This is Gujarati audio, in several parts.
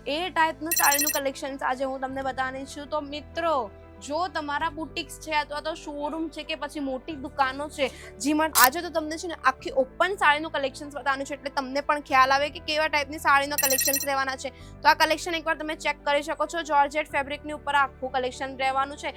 એ ટાઈપનું સાડીનું કલેક્શન આજે હું તમને બતાવવાની છું. તો મિત્રો, જો તમારા બુટિક્સ છે અથવા તો શોરૂમ છે કે પછી મોટી દુકાનો છે, જેમાં આજે તો તમને છે ને આખી ઓપન સાડીનું કલેક્શન બતાવવાનું છે, એટલે તમને પણ ખ્યાલ આવે કે કેવા ટાઈપની સાડીના કલેક્શન્સ રહેવાના છે. તો આ કલેક્શન એકવાર તમે ચેક કરી શકો છો. જોર્જેટ ફેબ્રિકની ઉપર આખું કલેક્શન રહેવાનું છે.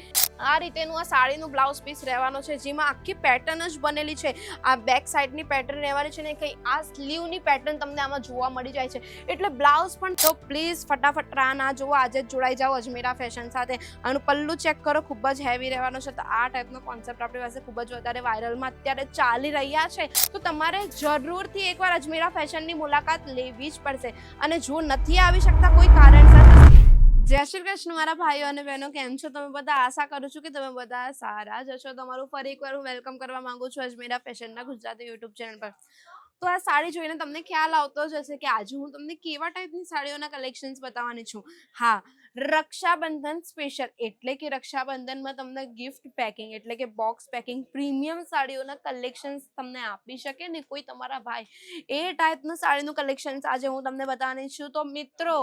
આ રીતેનું આ સાડીનું બ્લાઉઝ પીસ રહેવાનો છે, જેમાં આખી પેટર્ન જ બનેલી છે. આ બેક સાઈડની પેટર્ન રહેવાની છે ને કંઈ આ સ્લીવની પેટર્ન તમને આમાં જોવા મળી જાય છે, એટલે બ્લાઉઝ પણ. તો પ્લીઝ ફટાફટ રાહ ના જોવો, આજે જ જોડાઈ જાઓ અજમેરા ફેશન સાથે. આનું પલ્લું ચેક કરો, ખૂબ જ હેવી રહેવાનો છે. તો આ ટાઈપનો કોન્સેપ્ટ આપણી પાસે ખૂબ જ વધારે વાયરલમાં અત્યારે ચાલી રહ્યા છે. તો તમારે જરૂરથી એકવાર અજમેરા ફેશનની મુલાકાત લેવી જ પડશે. અને જો નથી આવી શકતા કોઈ કારણસર, જય શ્રી કૃષ્ણ મારા ભાઈઓ અને બહેનો, કેમ છો તમે બધા? આશા કરું છું કે તમે બધા સારા જ હશો. તમારું ફરી એકવાર હું વેલકમ કરવા માંગુ છું અજમેરા ફેશનના ગુજરાતી યુટ્યુબ ચેનલ પર. તો આ સાડી જોઈને તમને ખ્યાલ આવતો જ હશે કે આજે હું તમને કેવા ટાઈપની સાડીઓના કલેક્શન્સ બતાવવાની છું. હા, રક્ષાબંધન સ્પેશિયલ, એટલે કે રક્ષાબંધનમાં તમને ગિફ્ટ પેકિંગ એટલે કે બોક્સ પેકિંગ પ્રીમિયમ સાડીઓના કલેક્શન્સ તમને આપી શકે ને કોઈ તમારા ભાઈ, એ ટાઈપનું સાડીનું કલેક્શન્સ આજે હું તમને બતાવવાની છું. તો મિત્રો,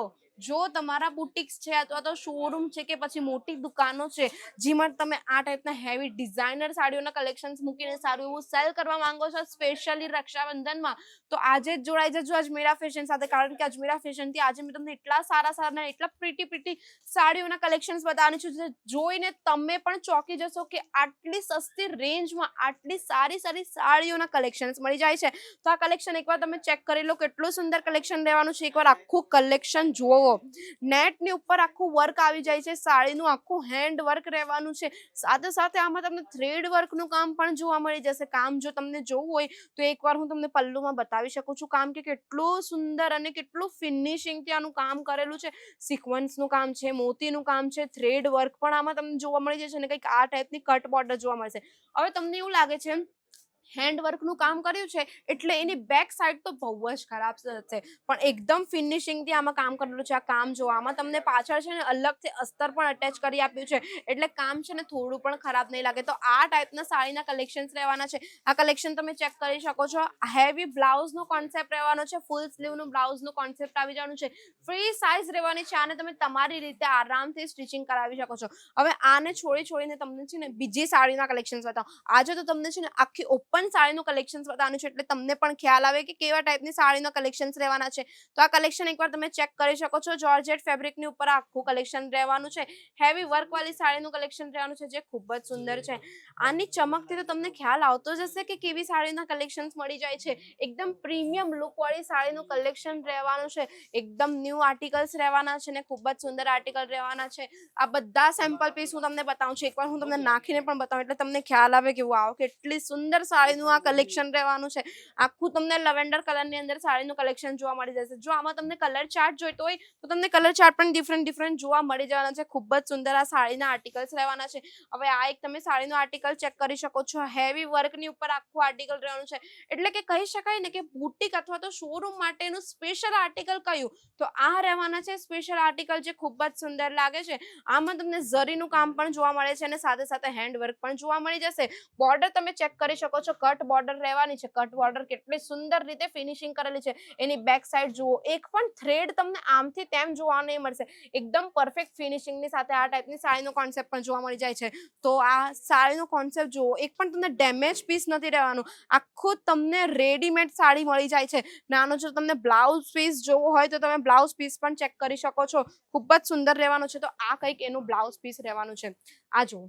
જો તમારા બુટિક્સ છે અથવા તો શોરૂમ છે કે પછી મોટી દુકાનો છે, જેમાં તમે આ ટાઈપના હેવી ડિઝાઇનર સાડીઓના કલેક્શન્સ મૂકીને સારું એવું સેલ કરવા માંગો છો સ્પેશિયલી રક્ષાબંધનમાં, તો આજે જ જોડાઈ જજો અજમેરા ફેશન સાથે. કારણ કે અજમેરા ફેશનથી આજે મેં તમને એટલા સારા એટલા પ્રીટી સાડીઓના કલેક્શન્સ બતાવવાની છું, જે જોઈને તમે પણ ચોંકી જશો કે આટલી સસ્તી રેન્જમાં આટલી સારી સાડીઓના કલેક્શન્સ મળી જાય છે. તો આ કલેક્શન એકવાર તમે ચેક કરી લો, કેટલું સુંદર કલેક્શન રહેવાનું છે. એકવાર આખું કલેક્શન જુઓ. નેટની ઉપર આખું વર્ક આવી જાય છે, સાડીનું આખું હેન્ડ વર્ક રહેવાનું છે. સાથે સાથે આમાં તમને થ્રેડ વર્કનું કામ પણ જોવા મળી જશે. કામ જો તમને જોવું હોય તો એકવાર હું તમને પલ્લુમાં બતાવી શકું છું કામ, કે કેટલું સુંદર અને કેટલું ફિનિશિંગથી આનું કામ કરેલું છે. સિક્વન્સનું કામ છે, મોતીનું કામ છે, થ્રેડ વર્ક પણ આમાં તમને જોવા મળી જશે અને કંઈક આ ટાઈપની કટ બોર્ડર જોવા મળશે. હવે તમને એવું લાગે છે હેન્ડ વર્કનું કામ કર્યું છે એટલે એની બેક સાઈડ તો બહુ જ ખરાબ છે, પણ એકદમ ફિનિશિંગથી આમાં કામ કરેલું છે. આ કામ જો આમાં તમને પાછળ છે ને અલગથી અસ્તર પણ અટેચ કરી આપ્યું છે, એટલે કામ છે ને થોડું પણ ખરાબ નહીં લાગે. તો આ ટાઈપના સાડીના કલેક્શન્સ રહેવાના છે. આ કલેક્શન તમે ચેક કરી શકો છો. હેવી બ્લાઉઝનો કોન્સેપ્ટ રહેવાનો છે, ફૂલ સ્લીવનું બ્લાઉઝનો કોન્સેપ્ટ આવી જવાનું છે. ફ્રી સાઇઝ રહેવાની છે. આને તમે તમારી રીતે આરામથી સ્ટિચિંગ કરાવી શકો છો. હવે આને છોડીને તમને છે ને બીજી સાડીના કલેક્શન્સ બતાવો. આજે તો તમને છે ને આખી ઓપન સાડીનું કલેક્શન્સ બતાવવાનું છે, એટલે તમને પણ ખ્યાલ આવે કે કેવા ટાઈપની સાડીના કલેક્શન્સ રહેવાના છે. તો આ કલેક્શન એકવાર તમે ચેક કરી શકો છો. જોર્જેટ ફેબ્રિકની ઉપર આખું કલેક્શન રહેવાનું છે. હેવી વર્કવાળી સાડીનું કલેક્શન રહેવાનું છે, જે ખૂબ જ સુંદર છે. આની ચમકથી તો તમને ખ્યાલ આવતો જ હશે કે કેવી સાડીના કલેક્શન્સ મળી જાય છે. એકદમ પ્રીમિયમ લુકવાળી સાડીનું કલેક્શન રહેવાનું છે. એકદમ ન્યૂ આર્ટિકલ્સ રહેવાના છે ને ખૂબ જ સુંદર આર્ટિકલ રહેવાના છે. આ બધા સેમ્પલ પીસ હું તમને બતાવું છું. એકવાર હું તમને નાખીને પણ બતાવું એટલે તમને ખ્યાલ આવે કે વાવ, કેટલી સુંદર સાડીનું આ કલેક્શન રહેવાનું છે. આખું તમને લેવેન્ડર કલરની અંદર સાડીનું કલેક્શન જોવા મળી જશે. જો આમાં તમને કલર ચાર્ટ જોઈતો હોય તો તમને કલર ચાર્ટ પણ ડિફરન્ટ જોવા મળી જવાના છે. ખૂબ જ સુંદર આ સાડીના આર્ટિકલ્સ રહેવાના છે. હવે આ એક તમે સાડીનું આર્ટિકલ ચેક કરી શકો છો. હેવી વર્કની ઉપર આખું આર્ટિકલ રહેવાનું છે, એટલે કે કહી શકાય ને કે બુટીક અથવા તો શોરૂમ માટેનું સ્પેશિયલ આર્ટિકલ કયું, તો આ રહેવાના છે સ્પેશિયલ આર્ટિકલ, જે ખૂબ જ સુંદર લાગે છે. આમાં તમને ઝરીનું કામ પણ જોવા મળે છે અને સાથે સાથે હેન્ડ વર્ક પણ જોવા મળી જશે. બોર્ડર તમે ચેક કરી શકો છો. કટ બોર્ડર રહેવાની છે. કટ બોર્ડર કેટલી સુંદર રીતે ફિનિશિંગ કરેલી છે. એની બેક સાઈડ જુઓ, એક પણ થ્રેડ તમને આમથી તેમ જોવા નહીં મળશે. એકદમ પરફેક્ટ ફિનિશિંગની સાથે આ ટાઈપની સાડીનો કોન્સેપ્ટ પણ જોવા મળી જાય છે. તો આ સાડીનો કોન્સેપ્ટ જુઓ, એક પણ તમને ડેમેજ પીસ નથી રહેવાનું. આખું તમને રેડીમેડ સાડી મળી જાય છે. નાનો જો તમને બ્લાઉઝ પીસ જોવો હોય તો તમે બ્લાઉઝ પીસ પણ ચેક કરી શકો છો. ખૂબ જ સુંદર રહેવાનું છે. તો આ કંઈક એનું બ્લાઉઝ પીસ રહેવાનું છે. આ જુઓ,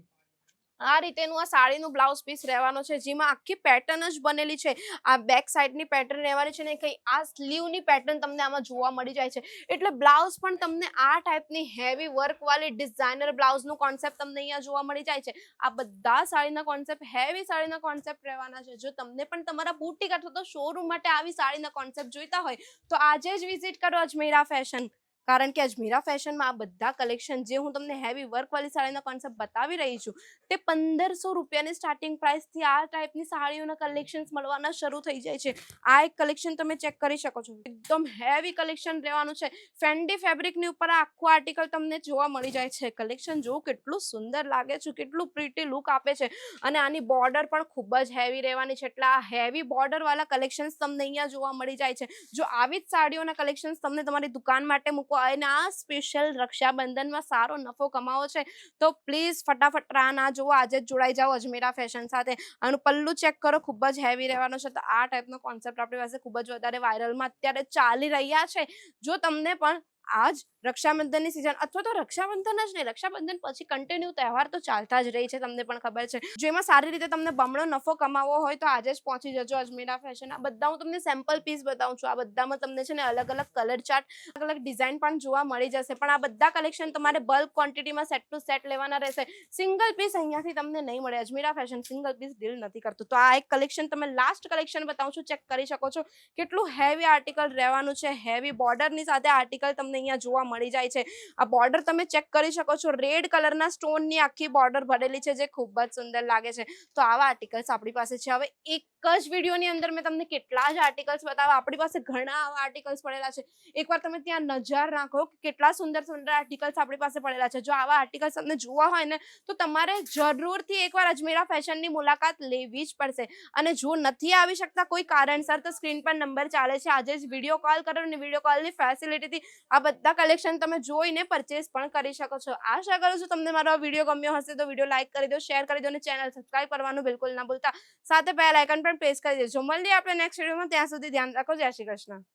આ રીતેનું આ સાડીનું બ્લાઉઝ પીસ રહેવાનો છે, જેમાં આખી પેટર્ન જ બનેલી છે. આ બેક સાઈડની પેટર્ન રહેવાની છે ને કઈ આ સ્લીવની પેટર્ન તમને આમાં જોવા મળી જાય છે. એટલે બ્લાઉઝ પણ તમને આ ટાઈપની હેવી વર્ક વાળી ડિઝાઇનર બ્લાઉઝનું કોન્સેપ્ટ તમને અહીંયા જોવા મળી જાય છે. આ બધા સાડીના કોન્સેપ્ટ હેવી સાડીના કોન્સેપ્ટ રહેવાના છે. જો તમને પણ તમારા બુટીક અથવા તો શોરૂમ માટે આવી સાડીના કોન્સેપ્ટ જોઈતા હોય તો આજે જ વિઝિટ કરો અજમેરા ફેશન. કારણ કે અજમેરા ફેશનમાં આ બધા કલેક્શન જે હું તમને હેવી વર્કવાળી સાડીના કોન્સેપ્ટ બતાવી રહી છું, તે 1500 રૂપિયાની સ્ટાર્ટિંગ પ્રાઇસથી આ ટાઈપની સાડીઓના કલેક્શન્સ મળવાના શરૂ થઈ જાય છે. આ એક કલેક્શન તમે ચેક કરી શકો છો. એકદમ હેવી કલેક્શન રહેવાનું છે. ફેન્ડી ફેબ્રિકની ઉપર આખું આર્ટિકલ તમને જોવા મળી જાય છે. કલેક્શન જો કેટલું સુંદર લાગે છે, કેટલું પ્રીટી લુક આપે છે. અને આની બોર્ડર પણ ખૂબ જ હેવી રહેવાની છે, એટલે આ હેવી બોર્ડર વાળા કલેક્શન્સ તમને અહીંયા જોવા મળી જાય છે. જો આવી જ સાડીઓના કલેક્શન્સ તમને તમારી દુકાન માટે મૂકવા હોય ને આ સ્પેશિયલ રક્ષાબંધનમાં સારો નફો કમાવો છે તો પ્લીઝ ફટાફટ રાહ ના જુઓ, આજે જ જોડાઈ જાઓ અજમેરા ફેશન સાથે. આનું પલ્લું ચેક કરો, ખૂબ જ હેવી રહેવાનો છે. તો આ ટાઈપનો કોન્સેપ્ટ આપણી પાસે ખૂબ જ વધારે વાયરલમાં અત્યારે ચાલી રહ્યા છે. જો તમને પણ આજ રક્ષાબંધનની સિઝન અથવા તો રક્ષાબંધન જ નહીં, રક્ષાબંધન પછી કન્ટિન્યુ તહેવાર તો ચાલતા જ રહી છે, તમને પણ ખબર છે. જેમાં સારી રીતે તમને બમણો નફો કમાવવો હોય તો આજે જ પહોંચી જજો અજમેરા ફેશન. આ બધા હું તમને સેમ્પલ પીસ બતાવું છું. આ બધામાં તમને છે ને અલગ અલગ કલર ચાર્ટ, અલગ અલગ ડિઝાઇન પણ જોવા મળી જશે. પણ આ બધા કલેક્શન તમારે બલ્ક ક્વોન્ટિટીમાં સેટ ટુ સેટ લેવાના રહેશે. સિંગલ પીસ અહીંયાથી તમને નહીં મળે. Ajmera fashion single piece deal નથી કરતું. તો આ એક કલેક્શન તમે લાસ્ટ કલેક્શન બતાવું છું, ચેક કરી શકો છો કેટલું હેવી આર્ટિકલ રહેવાનું છે. હેવી બોર્ડરની સાથે આર્ટિકલ તમને અહીંયા જોવા મળી જાય છે. આ બોર્ડર તમે ચેક કરી શકો છો, રેડ કલરના સ્ટોનની આખી બોર્ડર ભરેલી છે, જે ખૂબ જ સુંદર લાગે છે. તો આવા આર્ટિકલ્સ આપણી પાસે છે. હવે એક જ વિડીયોની અંદર મેં તમને કેટલા જ આર્ટિકલ્સ બતાવ્યા. આપણી પાસે ઘણા આવા આર્ટિકલ્સ પડેલા છે. એકવાર તમે ત્યાં નજર નાખો કે કેટલા સુંદર સુંદર આર્ટિકલ્સ આપણી પાસે પડેલા છે. જો આવા આર્ટિકલ્સ તમને જોવા હોય ને તો તમારે જરૂરથી એકવાર અજમેરા ફેશનની મુલાકાત લેવી જ પડશે. અને જો નથી આવી શકતા કોઈ કારણસર તો સ્ક્રીન પર નંબર ચાલે છે, આજે જ વિડીયો કોલ કરો અને વિડીયો કોલની ફેસિલિટીથી આ બધા કલેક્શન તમે જોઈને પરચેસ પણ કરી શકો છો. આશા કરું છું તમને મારો વિડીયો ગમ્યો હશે તો વિડીયો લાઈક કરી દો, શેર કરી દો અને ચેનલ સબસ્ક્રાઇબ કરવાનું બિલકુલ ના ભૂલતા. સાથે બેલ આઇકન પણ પ્રેસ કરી દેજો. મળીએ આપણે નેક્સ્ટ વિડીયોમાં. ત્યાં સુધી ધ્યાન રાખો. જય શ્રી કૃષ્ણ.